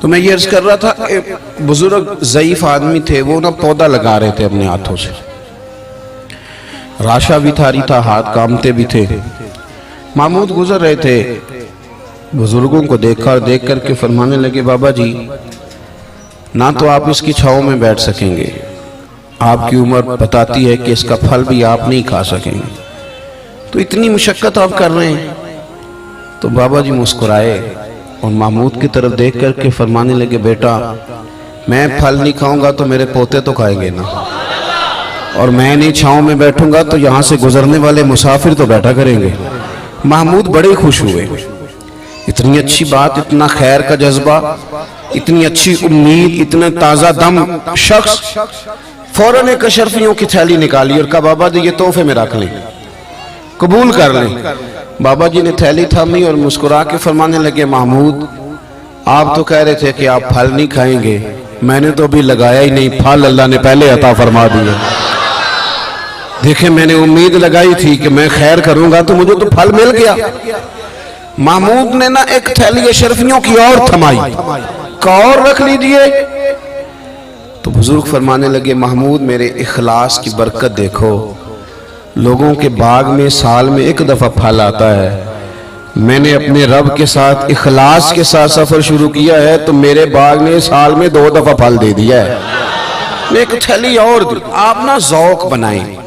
तो मैं ये अर्ज कर रहा था, बुजुर्ग ज़ईफ आदमी थे, वो ना पौधा लगा रहे थे अपने हाथों से, राशा भी थारी था, हाथ कामते भी थे। महमूद गुजर रहे थे, बुजुर्गों को देखा और देख करके फरमाने लगे, बाबा जी ना तो आप इसकी छांव में बैठ सकेंगे, आपकी उम्र बताती है कि इसका फल भी आप नहीं खा सकेंगे, तो इतनी मुशक्कत आप कर रहे हैं। तो बाबा जी मुस्कुराए और महमूद की तरफ देख करके फरमाने लगे, बेटा मैं फल नहीं खाऊंगा तो मेरे पोते तो खाएंगे ना, और मैं नहीं छांव में बैठूंगा तो यहाँ से गुजरने वाले मुसाफिर तो बैठा करेंगे। महमूद बड़े खुश हुए, इतनी अच्छी बात, इतना खैर का जज्बा, इतनी अच्छी उम्मीद, इतना ताज़ा दम शख्स। फौरन एक अशरफियों की थैली निकाली और कहा, बाबा जी ये तोहफे में रख लें, कबूल कर लें। बाबा जी ने थैली थामी और मुस्कुरा के फरमाने लगे, महमूद आप तो कह रहे थे कि आप फल नहीं खाएंगे, मैंने तो अभी लगाया ही नहीं, फल अल्लाह ने पहले अता फरमा दिया। देखे मैंने उम्मीद लगाई थी कि मैं खैर करूंगा तो मुझे तो फल मिल गया। महमूद ने ना एक थैली अशरफियों की और थमाई, का और रख लीजिए। तो बुजुर्ग फरमाने लगे, महमूद मेरे इखलास की बरकत देखो, लोगों के बाग में साल में एक दफा फल आता है, मैंने अपने रब के साथ इखलास के साथ सफर शुरू किया है तो मेरे बाग ने साल में 2 दफा फल दे दिया है। मैं एक थैली और दी। आप ना ज़ौक बनाएं,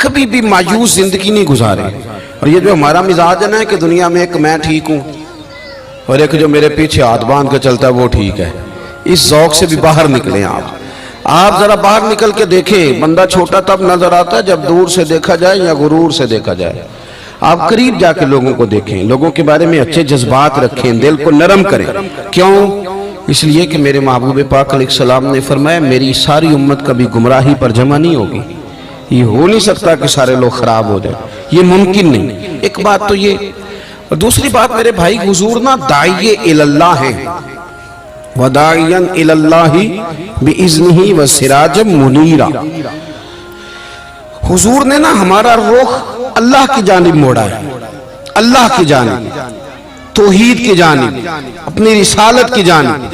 कभी भी मायूस जिंदगी नहीं गुजारे। और ये जो हमारा मिजाज है ना कि दुनिया में एक मैं ठीक हूं और एक जो मेरे पीछे हाथ बांध के चलता है वो ठीक है, इस ज़ौक से भी बाहर निकलें। आप जरा बाहर निकल के देखें, बंदा छोटा तब नजर आता है जब दूर से देखा जाए या गुरूर से देखा जाए। आप करीब जाके लोगों को देखें, लोगों के बारे में अच्छे जज्बात रखें, दिल को नरम करें। क्यों? इसलिए कि मेरे महबूब पाक अलैहिस्सलाम ने फरमाया, मेरी सारी उम्मत कभी गुमराही पर जमा नहीं होगी। ये हो नहीं सकता कि सारे लोग खराब हो जाए, ये मुमकिन नहीं। एक बात तो ये, और दूसरी बात मेरे भाई, हुजूर ना दाइये इल्लाह हैं, वदाइयन इल्लाही बिइज़्निही व सिराजम मुनीरा। हुजूर ने ना हमारा रुख अल्लाह की जानिब मोड़ा है, अल्लाह की जानिब, तौहीद की जानिब, अपनी रिसालत की जानिब।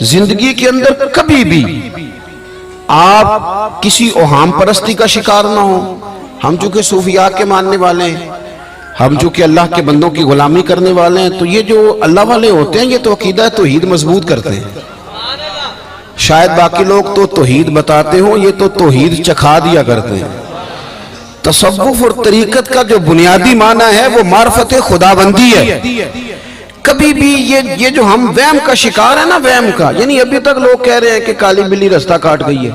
जिंदगी के अंदर कभी भी आप किसी ओहाम परस्ती का शिकार ना हो। हम चूंकि सूफिया के मानने वाले हैं, हम चूंकि अल्लाह के बंदों की गुलामी करने वाले हैं, तो ये जो अल्लाह वाले होते हैं ये तो अकीदा तौहीद मजबूत करते हैं। शायद बाकी लोग तो तौहीद बताते हो, ये तो तौहीद चखा दिया करते हैं। तसव्वुफ और तरीकत का जो बुनियादी माना है वो मार्फत खुदाबंदी है। कभी भी ये जो हम वहम का शिकार है ना, वहम का, यानी अभी तक लोग कह रहे हैं कि काली बिल्ली रास्ता काट गई है,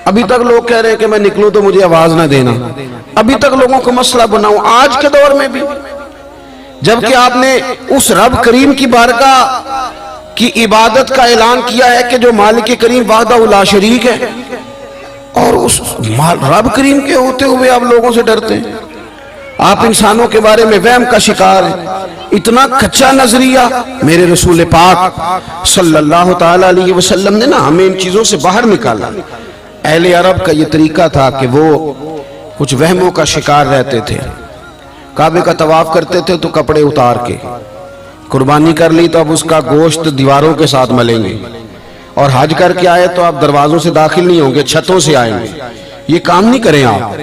अभी तक लोग कह रहे हैं कि मैं निकलूं तो मुझे आवाज ना देना, अभी तक लोगों को मसला बनाऊं, आज के दौर में भी, जबकि आपने उस रब करीम की बारगाह की इबादत का ऐलान किया है कि जो मालिक करीम वाहदा ला शरीक है, और उस रब करीम के होते हुए आप लोगों से डरते हैं। आप इंसानों के बारे में वहम का शिकार है। इतना कच्चा नजरिया मेरे रसूल पाक सल्लल्लाहु ताला अलैहि वसल्लम ने ना हमें इन चीजों से बाहर निकाला। अहले अरब का ये तरीका था कि वो कुछ वहमों का शिकार रहते थे। काबे का तवाफ करते थे तो कपड़े उतार के, कुर्बानी कर ली तो अब उसका गोश्त दीवारों के साथ मलेंगे, और हज करके आए तो आप दरवाजों से दाखिल नहीं होंगे, छतों से आएंगे। ये काम नहीं करें आप।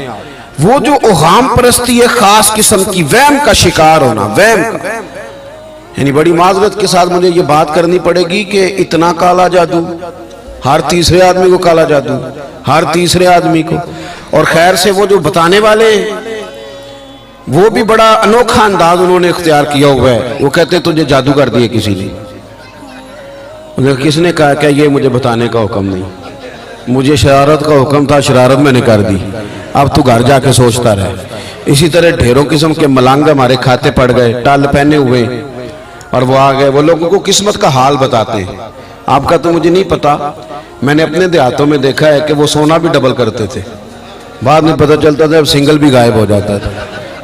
वो जो ओहाम परस्ती है, खास किस्म की वहम का शिकार होना, वहम का, यानी बड़ी माजरत के साथ मुझे ये बात करनी पड़ेगी कि इतना काला जादू, हर तीसरे आदमी को काला जादू, हर तीसरे आदमी को। और खैर से वो जो बताने वाले, वो भी बड़ा अनोखा अंदाज उन्होंने इख्तियार किया हुआ है। वो कहते तुझे जादू कर दिए किसी ने। किसने कहा क्या ये मुझे बताने का हुक्म नहीं, मुझे शरारत का हुक्म था, शरारत मैंने कर दी, अब तू घर जाके सोचता रहे। इसी तरह ढेरों किस्म के मलांग हमारे खाते पड़ गए, टल पहने हुए, और वो आ गए। वो लोगों को किस्मत का हाल बताते हैं। आपका तो मुझे नहीं पता, मैंने अपने देहातों में देखा है कि वो सोना भी डबल करते थे, बाद में पता चलता था अब सिंगल भी गायब हो जाता था।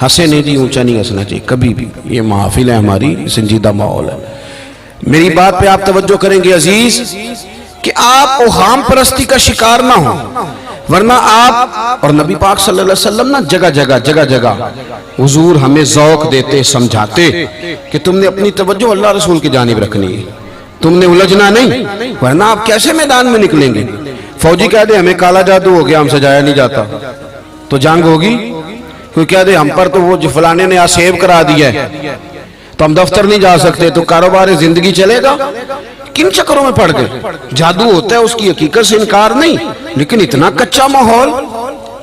हंसे नहीं जी, ऊंचा नहीं हंसना चाहिए कभी भी, ये महफिल है हमारी, संजीदा माहौल है। मेरी बात पे आप तवज्जो करेंगे अजीज, कि आप ओहाम परस्ती का शिकार ना हो। वरना आप और नबी पाक सल्लल्लाहु अलैहि वसल्लम ना जगह जगह हुजूर हमें ज़ौक़ देते, समझाते कि तुमने अपनी तवज्जो अल्लाह रसूल की जानिब रखनी है, तुमने उलझना नहीं, वरना आप कैसे मैदान में निकलेंगे। फौजी कह दे हमें काला जादू हो गया, हमसे जाया नहीं जाता, तो जंग होगी। कोई कह दे हम पर तो वो फलाने ने सेव करा दिया है तो हम दफ्तर नहीं जा सकते, तो कारोबार जिंदगी चलेगा। किन चक्करों में पड़ गए। जादू होता है, उसकी हकीकत से इनकार नहीं, लेकिन इतना कच्चा माहौल,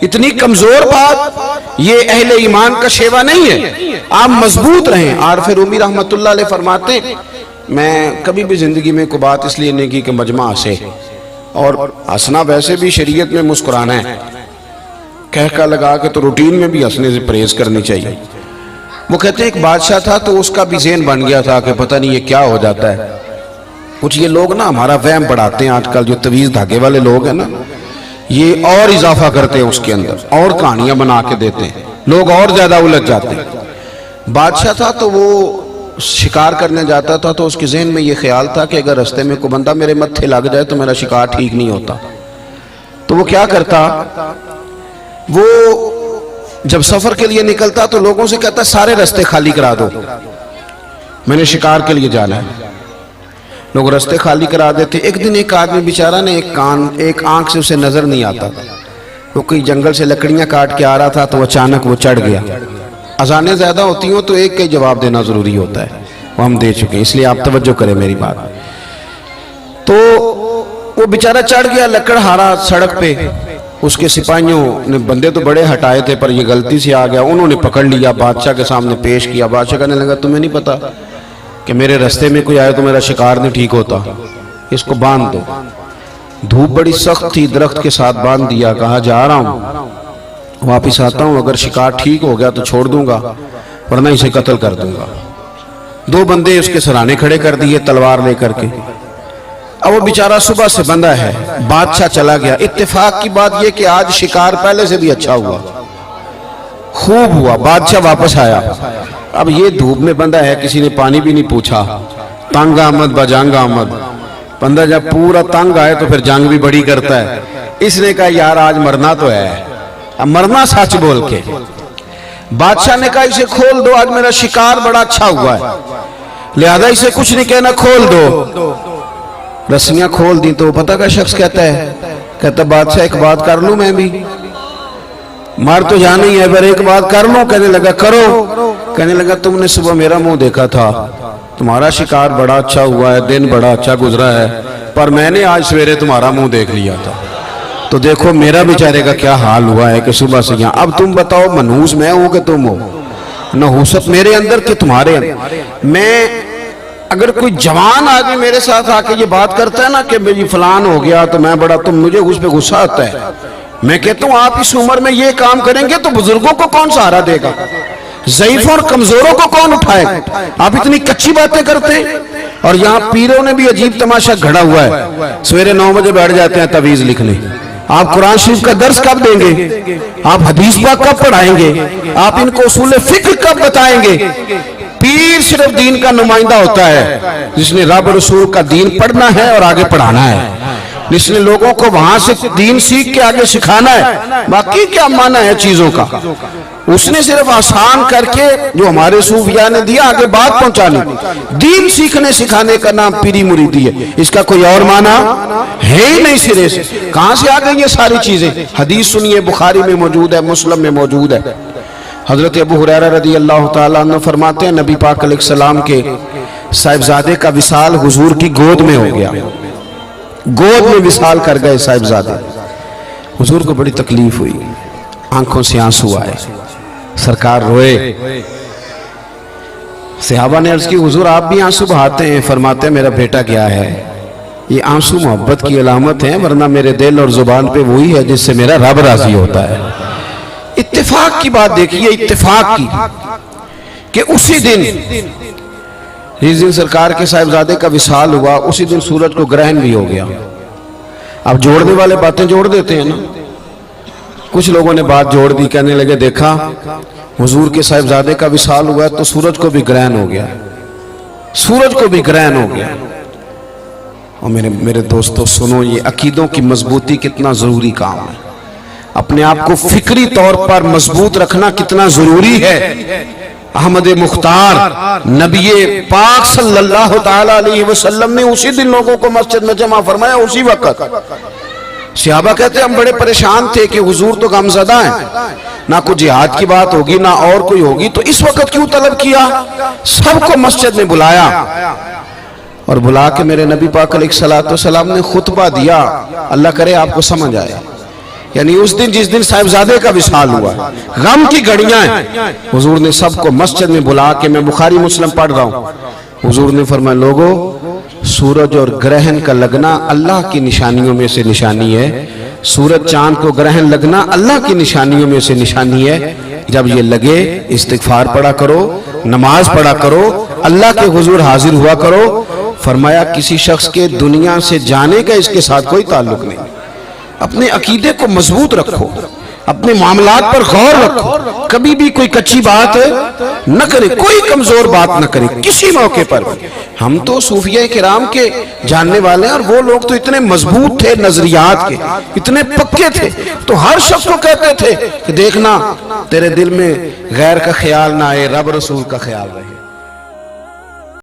इतनी कमजोर बात, ये अहले ईमान का शेवा नहीं है। आप मजबूत रहें। आरफ रूमी रहमतुल्लाह अलैह फरमाते, मैं कभी भी जिंदगी में कोई बात इसलिए नहीं की कि मजमा हंसे, और हंसना वैसे भी शरीयत में मुस्कुराना है, कह का लगा के तो रूटीन में भी हंसने से परहेज करनी चाहिए। वो कहते हैं एक बादशाह था तो उसका भी ज़हन बन गया था कि पता नहीं ये क्या हो जाता है। कुछ ये लोग ना हमारा वहम बढ़ाते हैं आजकल, जो तवीज़ धागे वाले लोग हैं ना, ये और इजाफा करते हैं उसके अंदर, और कहानियां बना के देते हैं, लोग और ज्यादा उलझ जाते हैं। बादशाह था तो वो शिकार करने जाता था तो उसके जहन में ये ख्याल था कि अगर रास्ते में कोई बंदा मेरे मत्थे लग जाए तो मेरा शिकार ठीक नहीं होता। तो वो क्या करता, वो जब सफर के लिए निकलता तो लोगों से कहता सारे रास्ते खाली करा दो, मैंने शिकार के लिए जाना है। लोग रास्ते खाली करा देते। एक दिन एक आदमी बेचारा ने एक आंख से उसे नजर नहीं आता था, वो कोई जंगल से लकड़ियां काट के आ रहा था तो अचानक वो चढ़ गया। अजानें ज्यादा होती हो तो एक का ही जवाब देना जरूरी होता है, वो हम दे चुके हैं, इसलिए आप तवज्जो करें मेरी बात। तो वो बेचारा चढ़ गया लकड़हारा सड़क पे। उसके सिपाहियों ने, बंदे तो बड़े हटाए थे पर ये गलती से आ गया, उन्होंने पकड़ लिया, बादशाह के सामने पेश किया। बादशाह कहने लगा तुम्हें नहीं पता कि मेरे रास्ते में कोई आए तो मेरा शिकार नहीं ठीक होता, इसको बांध दो। धूप बड़ी सख्त थी, दरख्त के साथ बांध दिया। कहा जा रहा हूं, वापिस आता हूं, अगर शिकार ठीक हो गया तो छोड़ दूंगा, वरना इसे कत्ल कर दूंगा। दो बंदे उसके सराहने खड़े कर दिए तलवार लेकर के। अब वो बेचारा सुबह से बंधा है, बादशाह चला गया। इत्तेफाक की बात यह कि आज शिकार पहले से भी अच्छा हुआ, खूब हुआ। बादशाह वापस आया, अब ये धूप में बंधा है, किसी ने पानी भी नहीं पूछा। तंग आमद बजंग आमद, बंदा जब पूरा तंग आए तो फिर जंग भी बड़ी करता है। इसने कहा यार आज मरना तो है, अब मरना सच बोल के। बादशाह ने कहा इसे खोल दो, आज मेरा शिकार बड़ा अच्छा हुआ है, लिहाजा इसे कुछ नहीं कहना, खोल दो। रस्सियां खोल दी तो पता क्या शख्स कहता है, कहता बादशाह एक बात कर लूं मैं भी, मार तो जाना ही है पर एक बात कर लो। कहने लगा करो। कहने लगा तुमने सुबह मेरा मुंह देखा था, तुम्हारा शिकार बड़ा अच्छा हुआ है, दिन बड़ा अच्छा गुजरा है, पर मैंने आज सवेरे तुम्हारा मुंह देख लिया था, तो देखो मेरा बेचारे का क्या हाल हुआ है कि सुबह से यहाँ। अब तुम बताओ मनहूस मैं हूं कि तुम हो, नहूसत मेरे अंदर कि तुम्हारे अंदर। मैं अगर कोई जवान आदमी मेरे साथ आके ये बात करता है ना कि मेरी फलान हो गया तो मैं बड़ा, तो मुझे उस पर गुस्सा आता है। मैं कहता हूं आप इस उम्र में ये काम करेंगे तो बुजुर्गों को कौन सहारा देगा, ज़ईफ़ों और कमजोरों को कौन उठाएगा। आप इतनी कच्ची बातें करते हैं। और यहाँ पीरों ने भी अजीब तमाशा घड़ा हुआ है, सवेरे 9 बजे बैठ जाते हैं तवीज लिखने। आप कुरान शरीफ का दर्स कब देंगे, आप हदीस पाक कब पढ़ाएंगे, आप इनको उसूल फिक्र कब बताएंगे। पीर सिर्फ दीन का नुमाइंदा होता है, जिसने रब रसूल का दीन पढ़ना है और आगे पढ़ाना है, जिसने लोगों को वहां से दीन सीख के आगे सिखाना है। बाकी क्या माना है चीजों का, उसने सिर्फ आसान करके जो हमारे सूफिया ने दिया आगे बात पहुंचानी। दीन सीखने सिखाने का नाम पीरी मुरीदी है, इसका कोई और माना है ही नहीं। सिरे से कहां से आ गई ये सारी चीजें। हदीस सुनिए, बुखारी में मौजूद है, मुस्लिम में मौजूद है। हजरत अबू हुरैरा रदी अल्लाह तआला अन्हु फरमाते हैं नबी पाक अलैहिस्सलाम के साहिबजादे का विसाल हुजूर की गोद में हो गया, गोद में विसाल कर गए साहिबजादे। हुजूर को बड़ी तकलीफ हुई, आंखों से आंसू आए, सरकार रोए। सहाबा ने अर्ज की हुजूर आप भी आंसू बहाते हैं। फरमाते हैं मेरा बेटा क्या है, ये आंसू मोहब्बत की अलामत है, वरना मेरे दिल और जुबान पे वही है जिससे मेरा रब राजी होता है। इत्तेफाक की बात देखिए, इत्तेफाक की कि उसी दिन जिस दिन सरकार के साहिबजादे का विसाल हुआ उसी दिन सूरज को ग्रहण भी हो गया। अब जोड़ने वाले बातें जोड़ देते हैं ना, कुछ लोगों ने बात जोड़ दी, कहने लगे देखा हुजूर के साहिबजादे का विसाल हुआ तो सूरज को भी ग्रहण हो गया, सूरज को भी ग्रहण हो गया। और मेरे दोस्तों सुनो, ये अकीदों की मजबूती कितना जरूरी काम है। अपने आप को फिक्री तौर पर मजबूत रखना कितना जरूरी है। अहमद मुख्तार नबी पाक सल्लल्लाहु ताला अलैहि वसल्लम ने उसी दिन लोगों को मस्जिद में जमा फरमाया, उसी वक्त। सहाबा कहते हम बड़े परेशान थे कि हुजूर तो गमज़दा हैं, ना कोई जिहाद की बात होगी ना और कोई होगी, तो इस वक्त क्यों तलब किया। सबको मस्जिद में बुलाया और बुला के मेरे नबी पाक अलैहिस्सलाम ने खुतबा दिया। अल्लाह करे आपको समझ आए। यानी उस दिन जिस दिन साहिबजादे का विसाल हुआ, गम की घड़ियां हैं, हुजूर ने सबको मस्जिद में बुला के, मैं बुखारी मुस्लिम पढ़ रहा हूं, हुजूर ने फरमाया लोगों, सूरज और ग्रहण का लगना अल्लाह की निशानियों में से निशानी है। सूरज चांद को ग्रहण लगना अल्लाह की निशानियों में से निशानी है। जब ये लगे इस्तिगफार पढ़ा करो, नमाज पढ़ा करो, अल्लाह के हुजूर हाजिर हुआ करो। फरमाया किसी शख्स के दुनिया से जाने का इसके साथ कोई ताल्लुक नहीं। अपने अकीदे को मजबूत रखो, अपने मामलात पर गौर रखो, कभी भी कोई कच्ची बात न करे, कोई कमजोर बात न करे किसी मौके पर। हम तो सूफिया किराम के जानने वाले हैं और वो लोग तो इतने मजबूत थे, नजरियात के इतने पक्के थे, तो हर शख्स को कहते थे कि देखना तेरे दिल में गैर का ख्याल ना आए, रब रसूल का ख्याल रहे।